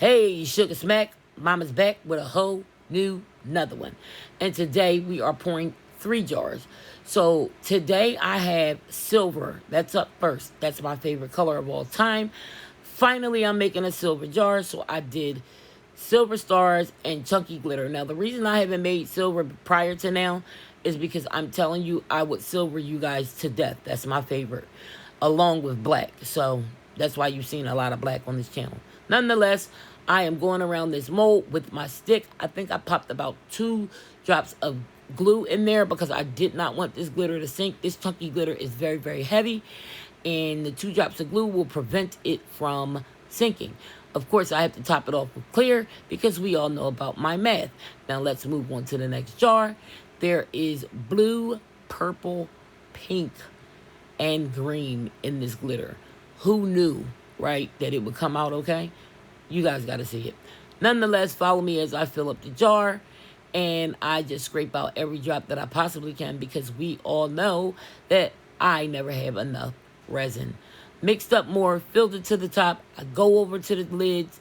Hey, Sugar Smack, Mama's back with a whole new another one. And today we are pouring 3 jars. So today I have silver. That's up first. That's my favorite color of all time. Finally, I'm making a silver jar. So I did silver stars and chunky glitter. Now, the reason I haven't made silver prior to now is because I'm telling you, I would silver you guys to death. That's my favorite, along with black. So that's why you've seen a lot of black on this channel. Nonetheless, I am going around this mold with my stick. I think I popped about 2 drops of glue in there because I did not want this glitter to sink. This chunky glitter is very, very heavy, and the 2 drops of glue will prevent it from sinking. Of course, I have to top it off with clear because we all know about my math. Now, let's move on to the next jar. There is blue, purple, pink, and green in this glitter. Who knew, right, that it would come out okay? You guys got to see it. Nonetheless, follow me as I fill up the jar, and I just scrape out every drop that I possibly can because we all know that I never have enough resin. Mixed up more, filled it to the top. I go over to the lids,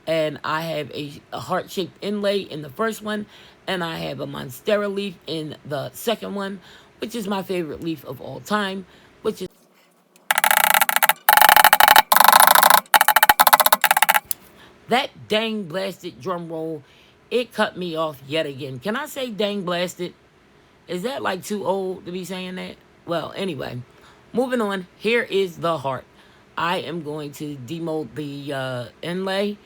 and I have a heart-shaped inlay in the first one, and I have a monstera leaf in the second one, which is my favorite leaf of all time, which is that dang blasted drum roll. It cut me off yet again. Can I say dang blasted? Is that like too old to be saying that? Well, anyway, moving on. Here is the heart. I am going to demold the inlay,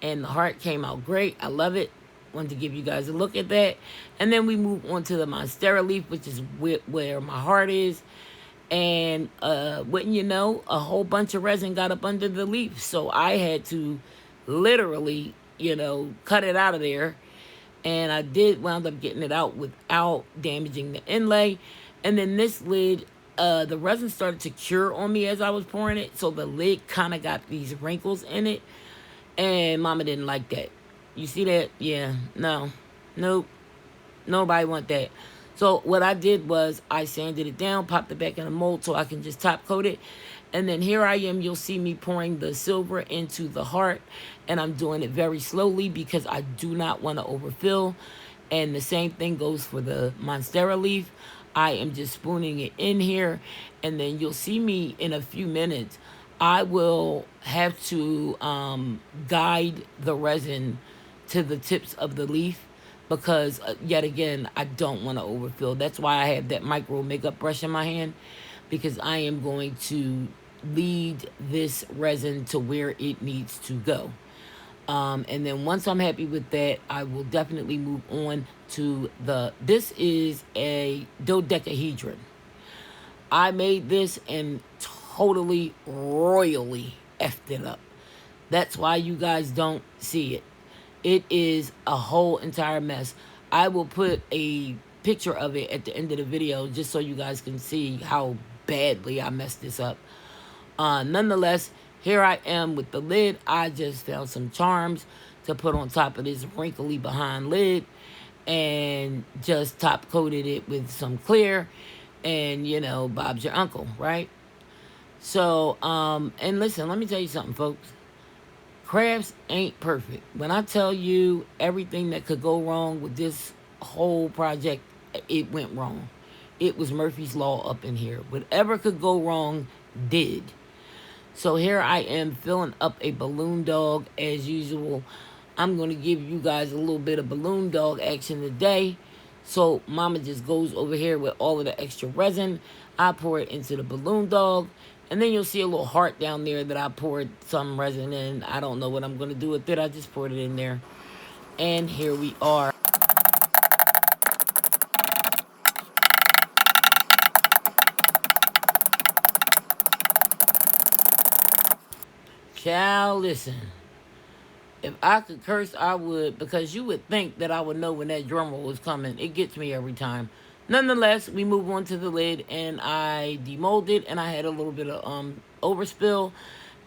and the heart came out great. I love it. Wanted to give you guys a look at that. And then we move on to the monstera leaf, which is where my heart is. And wouldn't you know, a whole bunch of resin got up under the leaf. So I had to literally, cut it out of there. And I did wound up getting it out without damaging the inlay. And then this lid, the resin started to cure on me as I was pouring it. So the lid kind of got these wrinkles in it. And Mama didn't like that. You see that? Yeah. No. Nope. Nobody want that. So what I did was I sanded it down, popped it back in the mold so I can just top coat it. And then here I am. You'll see me pouring the silver into the heart. And I'm doing it very slowly because I do not want to overfill. And the same thing goes for the monstera leaf. I am just spooning it in here. And then you'll see me in a few minutes. I will have to guide the resin to the tips of the leaf because, yet again, I don't want to overfill. That's why I have that micro makeup brush in my hand, because I am going to lead this resin to where it needs to go. And then once I'm happy with that, I will definitely move on to this is a dodecahedron. I made this and totally, royally effed it up. That's why you guys don't see it. It is a whole entire mess. I will put a picture of it at the end of the video just so you guys can see how badly I messed this up. Nonetheless, here I am with the lid. I just found some charms to put on top of this wrinkly behind lid and just top coated it with some clear, and Bob's your uncle, right? So, and listen, let me tell you something, folks. Crafts ain't perfect. When I tell you everything that could go wrong with this whole project, it went wrong. It was Murphy's Law up in here. Whatever could go wrong did. So here I am filling up a balloon dog as usual. I'm going to give you guys a little bit of balloon dog action today. So Mama just goes over here with all of the extra resin. I pour it into the balloon dog. And then you'll see a little heart down there that I poured some resin in. I don't know what I'm going to do with it. I just poured it in there. And here we are. Child, listen. If I could curse, I would, because you would think that I would know when that drum roll was coming. It gets me every time. Nonetheless, we move on to the lid, and I demolded, and I had a little bit of overspill.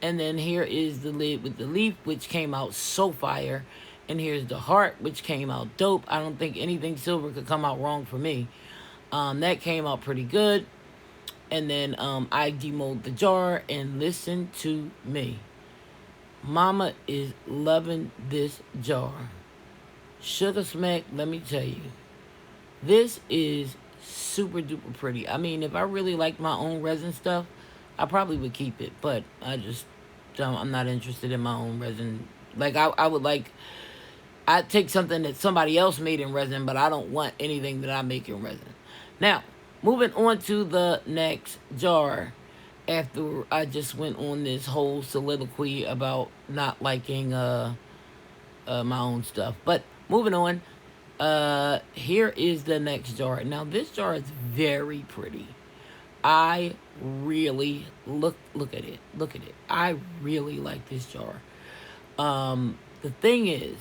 And then here is the lid with the leaf, which came out so fire. And here's the heart, which came out dope. I don't think anything silver could come out wrong for me. That came out pretty good. And then I demolded the jar, and listen to me. Mama is loving this jar. Sugar Smack, let me tell you. This is super duper pretty. I mean, if I really like my own resin stuff, I probably would keep it. But I just don't, I'm not interested in my own resin. Like, I would like, I'd take something that somebody else made in resin, but I don't want anything that I make in resin. Now, moving on to the next jar. After I just went on this whole soliloquy about not liking my own stuff. But moving on, here is the next jar. Now this jar is very pretty. I really look at it. Look at it. I really like this jar. The thing is,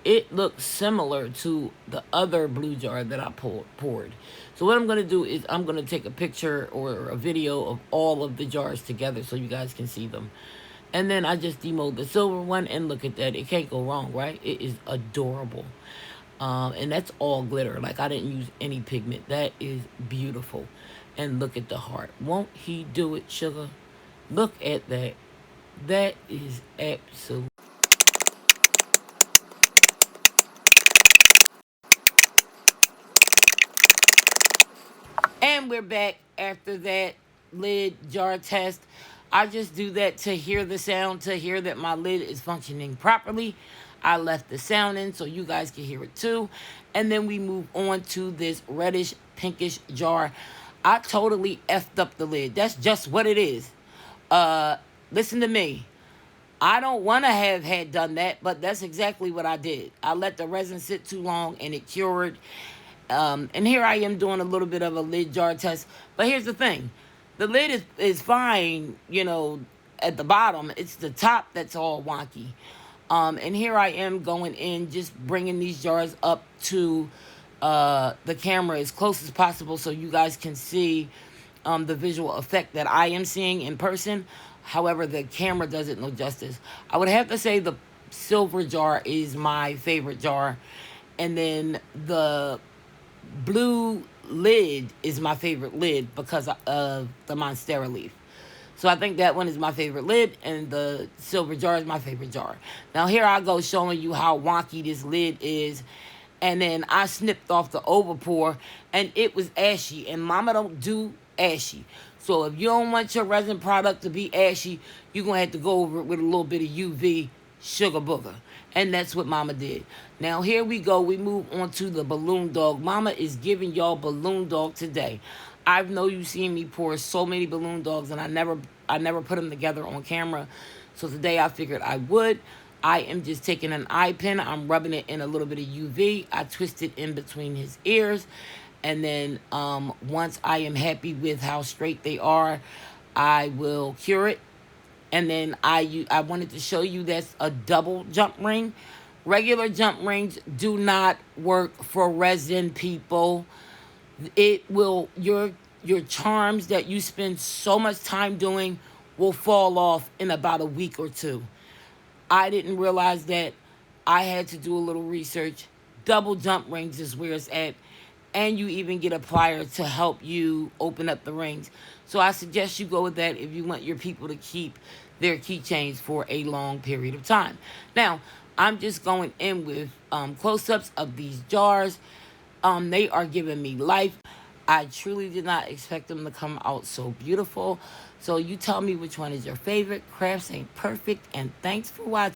it looks similar to the other blue jar that I poured. So what I'm going to do is I'm going to take a picture or a video of all of the jars together so you guys can see them. And then I just demoed the silver one, and look at that. It can't go wrong, right? It is adorable. And that's all glitter. Like, I didn't use any pigment. That is beautiful. And look at the heart. Won't he do it, sugar? Look at that. That is absolute. And we're back after that lid jar test. I just do that to hear the sound, to hear that my lid is functioning properly. I left the sound in so you guys can hear it too. And then we move on to this reddish pinkish jar. I totally effed up the lid. That's just what it is. Listen to me. I don't want to have had done that, but that's exactly what I did. I let the resin sit too long and it cured. And here I am doing a little bit of a lid jar test. But here's the thing. The lid is fine, you know, at the bottom. It's the top that's all wonky. And here I am going in, just bringing these jars up to the camera as close as possible so you guys can see the visual effect that I am seeing in person. However, the camera does it no justice. I would have to say the silver jar is my favorite jar. And then the blue lid is my favorite lid because of the Monstera leaf. So I think that one is my favorite lid, and the silver jar is my favorite jar. Now here I go showing you how wonky this lid is. And then I snipped off the overpour, and it was ashy. And Mama don't do ashy. So if you don't want your resin product to be ashy, you're going to have to go over it with a little bit of UV sugar booger. And that's what Mama did. Now here we go. We move on to the balloon dog. Mama is giving y'all balloon dog today. I know you've seen me pour so many balloon dogs, and I never put them together on camera. So today I figured I would. I am just taking an eye pin. I'm rubbing it in a little bit of UV. I twist it in between his ears. And then once I am happy with how straight they are, I will cure it. And then I wanted to show you that's a double jump ring. Regular jump rings do not work for resin, people. It will, your charms that you spend so much time doing will fall off in about a week or two. I didn't realize that. I had to do a little research. Double jump rings is where it's at. And you even get a plier to help you open up the rings. So I suggest you go with that if you want your people to keep their keychains for a long period of time. Now, I'm just going in with close-ups of these jars. They are giving me life. I truly did not expect them to come out so beautiful. So you tell me which one is your favorite. Crafts ain't perfect. And thanks for watching.